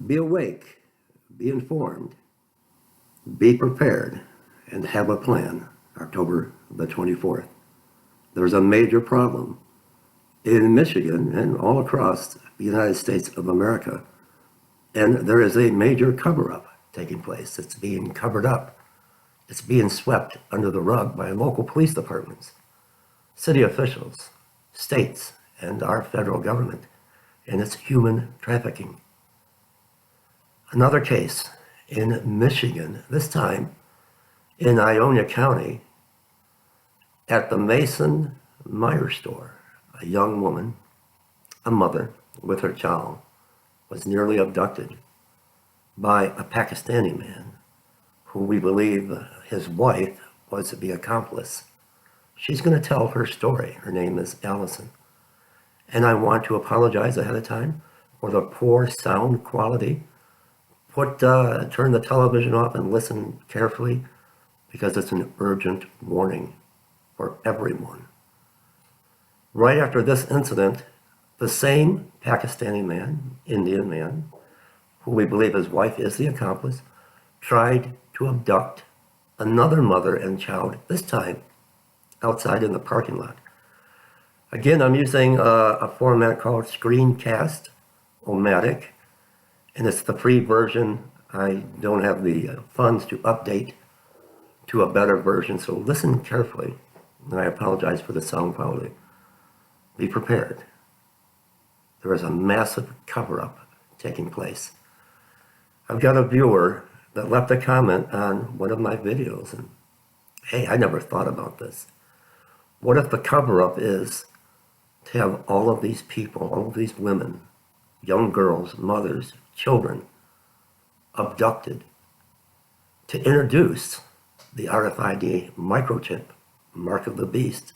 Be awake, be informed, be prepared, and have a plan. October the 24th. There's a major problem in Michigan and all across the United States of America. And there is a major cover-up taking place. It's being covered up. It's being swept under the rug by local police departments, city officials, states, and our federal government. And it's human trafficking. Another case in Michigan, this time in Ionia County, at the Meijer store. A young woman, a mother with her child, was nearly abducted by a Pakistani man who we believe his wife was the accomplice. She's going to tell her story. Her name is Allison. And I want to apologize ahead of time for the poor sound quality. Turn the television off and listen carefully, because it's an urgent warning for everyone. Right after this incident, the same Pakistani man, Indian man, who we believe his wife is the accomplice, tried to abduct another mother and child, this time outside in the parking lot. Again, I'm using a format called Screencast-O-Matic, and it's the free version. I don't have the funds to update to a better version, so listen carefully. And I apologize for the sound quality. Be prepared. There is a massive cover-up taking place. I've got a viewer that left a comment on one of my videos, and hey, I never thought about this. What if the cover-up is to have all of these people, all of these women, young girls, mothers, children, abducted to introduce the RFID microchip, mark of the beast,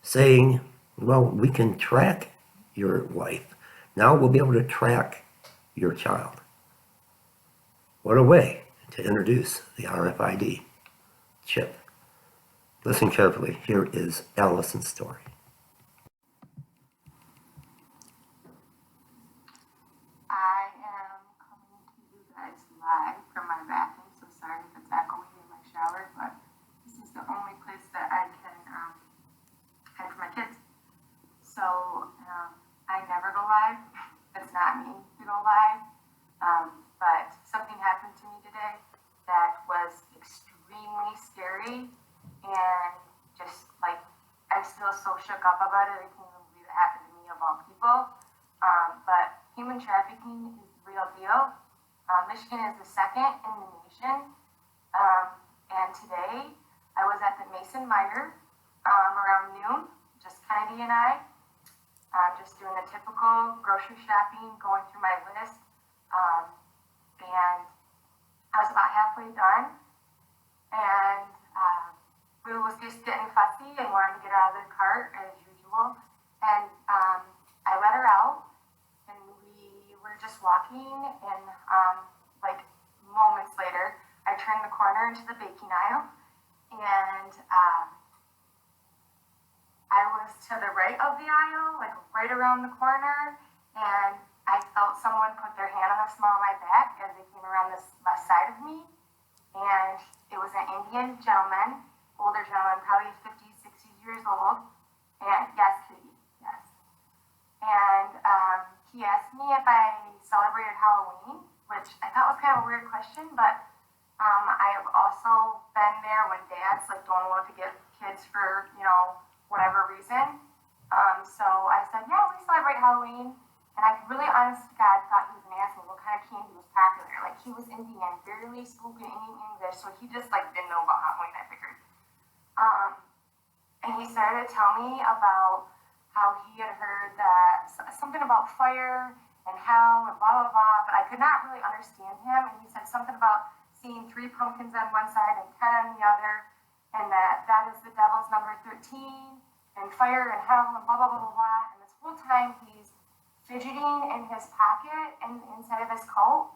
saying, well, we can track your wife. Now we'll be able to track your child. What a way to introduce the RFID chip. Listen carefully. Here is Allison's story. I am coming to you guys live from my bathroom, so sorry if it's echoing in my shower, but this is the only place that I can hide from my kids. So I never go live. It's not me to go live. But something happened to me today that was extremely scary, and just like I'm still so shook up about it. I can't even believe it happened to me of all people. But human trafficking is the real deal. Michigan is the second in the nation. And today I was at the Meijer around noon, just Kennedy and I, just doing a typical grocery shopping, going through my list. And I was about halfway done, and Lou was just getting fussy and wanted to get out of the cart as usual. And I let her out, and we were just walking, and like moments later, I turned the corner into the baking aisle, and I was to the right of the aisle, like right around the corner, and I felt someone put their hand on the small of my back as they came around this left side of me, and it was an Indian gentleman, older gentleman, probably 50s, 60s years old, and yes, Kitty, yes. And he asked me if I celebrated Halloween, which I thought was kind of a weird question, but I have also been there when dads like don't want to get kids for, whatever reason. So I said, yeah, we celebrate Halloween. And I really, honest to God, thought he was going to ask me what kind of candy was popular. Like, he was Indian, barely spoken any English, so he just, didn't know about Halloween, I figured. And he started to tell me about how he had heard that something about fire and hell and blah, blah, blah, but I could not really understand him. And he said something about seeing 3 pumpkins on one side and 10 on the other, and that is the devil's number 13, and fire and hell and blah, blah, blah, blah, blah. And this whole time, he's fidgeting in his pocket and inside of his coat.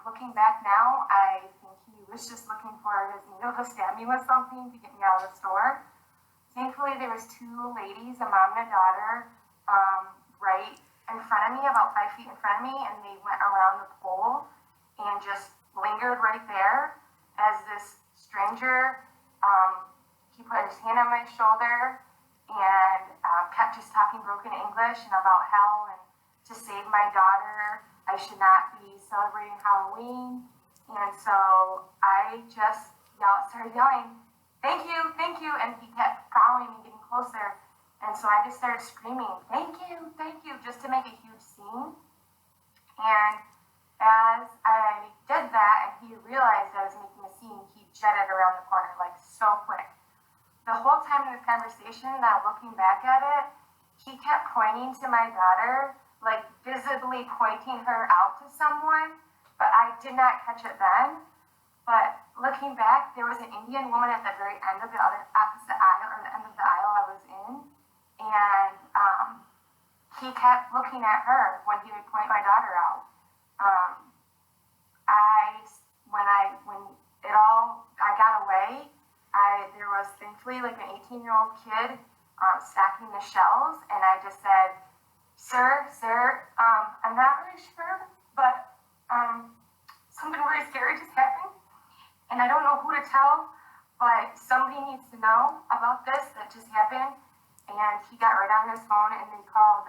Looking back now, I think he was just looking for his needle to stab me with something to get me out of the store. Thankfully, there was 2 ladies, a mom and a daughter, right in front of me, about 5 feet in front of me, and they went around the pole and just lingered right there as this stranger, he put his hand on my shoulder and kept just talking broken English and about hell and to save my daughter, I should not be celebrating Halloween. And so I just started yelling, thank you, and he kept following me, getting closer. And so I just started screaming, thank you, just to make a huge scene. And as I did that and he realized I was making a scene, he jetted around the corner like so quick. The whole time in this conversation, now looking back at it, he kept pointing to my daughter, like visibly pointing her out to someone, but I did not catch it then. But looking back, there was an Indian woman at the very end of the opposite aisle, or the end of the aisle I was in, and he kept looking at her when he would point my daughter out. When I got away, there was thankfully like an 18-year-old kid stacking the shelves, and I just said, Sir, I'm not really sure, but something really scary just happened, and I don't know who to tell, but somebody needs to know about this that just happened. And he got right on his phone, and they called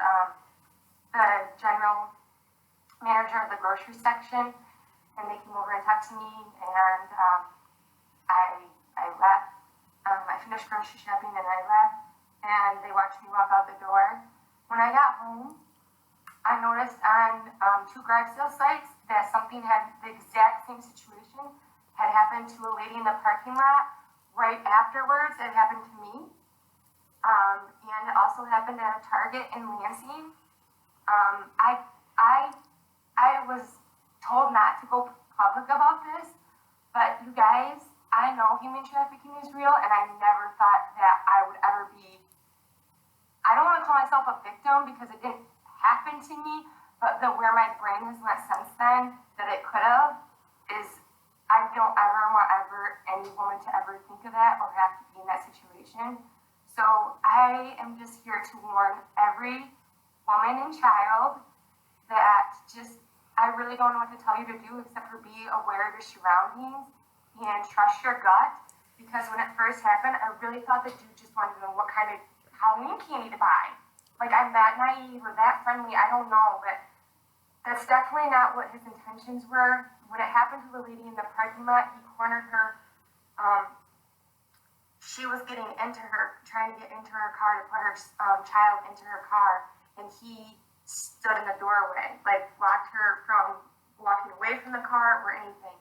the general manager of the grocery section, and they came over and talked to me, and I left. I finished grocery shopping, and I left, and they watched me walk out the door. When I got home, I noticed on 2 garage sale sites that something the exact same situation had happened to a lady in the parking lot right afterwards. It happened to me. And it also happened at a Target in Lansing. I was told not to go public about this, but you guys, I know human trafficking is real, and I never thought that I would ever be, I don't want to call myself a victim because it didn't happen to me, but where my brain has went since then, that it could have, is I don't ever want any woman to ever think of that or have to be in that situation. So I am just here to warn every woman and child that I really don't know what to tell you to do except for be aware of your surroundings and trust your gut. Because when it first happened, I really thought the dude just wanted to know what kind of Halloween candy to buy. Like, I'm that naive or that friendly, I don't know, but that's definitely not what his intentions were. When it happened to the lady in the parking lot, he cornered her. She was trying to get into her car to put her child into her car, and he stood in the doorway, like blocked her from walking away from the car or anything.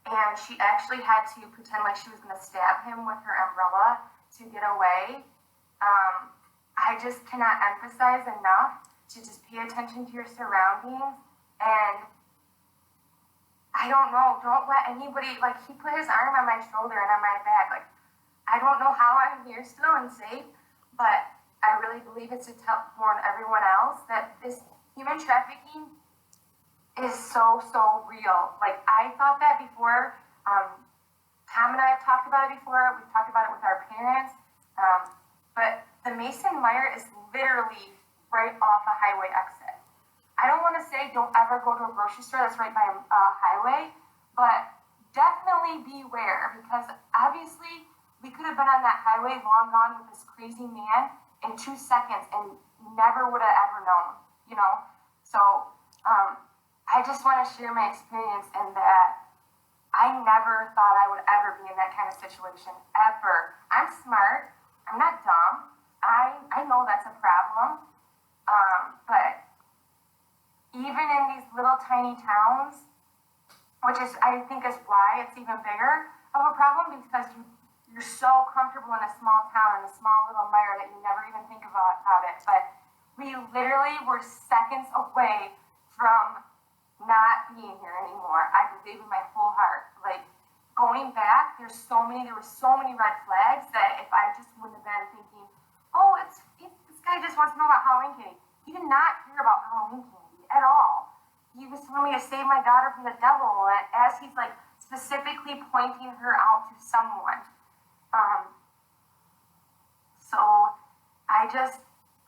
And she actually had to pretend like she was going to stab him with her umbrella to get away. I just cannot emphasize enough to just pay attention to your surroundings, and I don't know, don't let anybody, like, he put his arm on my shoulder and on my back, like, I don't know how I'm here still and safe, but I really believe it's to warn everyone else that this human trafficking is so real. Like, I thought that before. Tom and I have talked about it before. We've talked about it with our parents. But the Meijer is literally right off a highway exit. I don't want to say don't ever go to a grocery store that's right by a highway, but definitely beware, because obviously we could have been on that highway long gone with this crazy man in 2 seconds and never would have ever known, you know? So I just want to share my experience in that I never thought I would ever be in that kind of situation, ever. I'm smart. I'm not dumb. I know that's a problem. But even in these little tiny towns, which is, I think, is why it's even bigger of a problem, because you're so comfortable in a small town, in a small little Meijer, that you never even think about it. But we literally were seconds away from not being here anymore. I believe in my whole heart. Like, going back, there were so many red flags that if I just wouldn't have been thinking, oh, this guy just wants to know about Halloween candy. He did not care about Halloween candy at all. He was telling me to save my daughter from the devil, as he's like specifically pointing her out to someone. So I just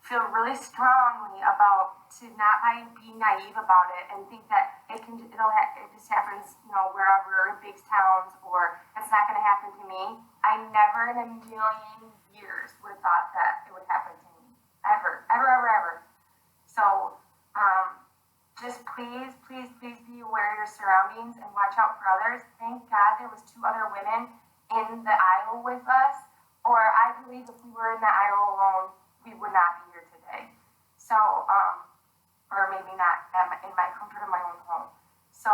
feel really strongly about to not be naive about it and think that it just happens, wherever in big towns, or it's not going to happen to me. I never in a million years would have thought that it would happen to me, ever, ever, ever, ever. So just please, please, please be aware of your surroundings and watch out for others. Thank God there was 2 other women in the aisle with us, or I believe if we were in the aisle alone, we would not be here today. So, or maybe not in my comfort of my own home. So,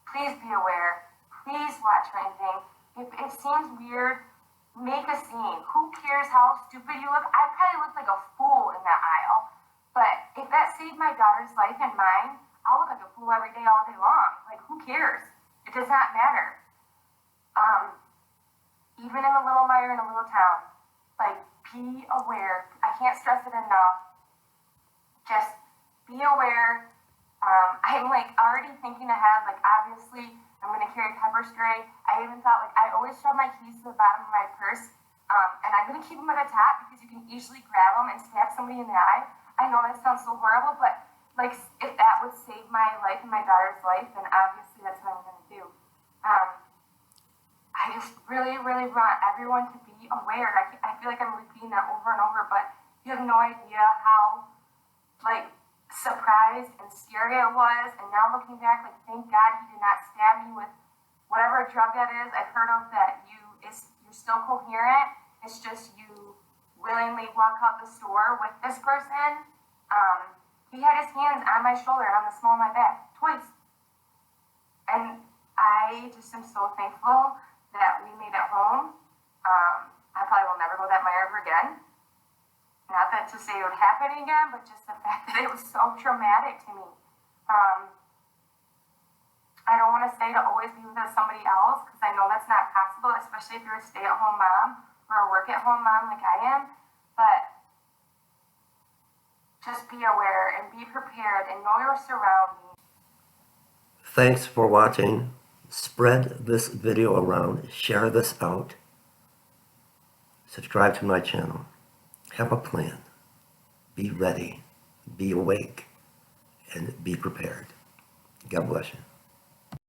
please be aware. Please watch for anything. If it seems weird, make a scene. Who cares how stupid you look? I probably look like a fool in that aisle. But if that saved my daughter's life and mine, I'll look like a fool every day, all day long. Like, who cares? It does not matter. Even in a little Meijer in a little town, like, be aware. I can't stress it enough. Just be aware. I'm like already thinking ahead. Like, obviously, I'm gonna carry pepper spray. I even thought, like, I always shove my keys to the bottom of my purse, and I'm gonna keep them at the top because you can easily grab them and stab somebody in the eye. I know that sounds so horrible, but like, if that would save my life and my daughter's life, then obviously that's what I'm gonna do. I just really, really want everyone to be aware. I feel like I'm repeating that over and over, but you have no idea how, like, surprised and scary it was. And now looking back, like, thank God he did not stab me with whatever drug that is. I've heard of that you're still coherent. It's just you willingly walk out the store with this person. He had his hands on my shoulder and on the small of my back twice. And I just am so thankful that we made it home. I probably will never go that Meijer ever again. Not that to say it would happen again, but just the fact that it was so traumatic to me. I don't want to say to always be with somebody else, because I know that's not possible, especially if you're a stay-at-home mom or a work-at-home mom like I am. But just be aware and be prepared and know your surroundings. Thanks for watching. Spread this video around, share this out, subscribe to my channel, have a plan, be ready, be awake, and be prepared. God bless you.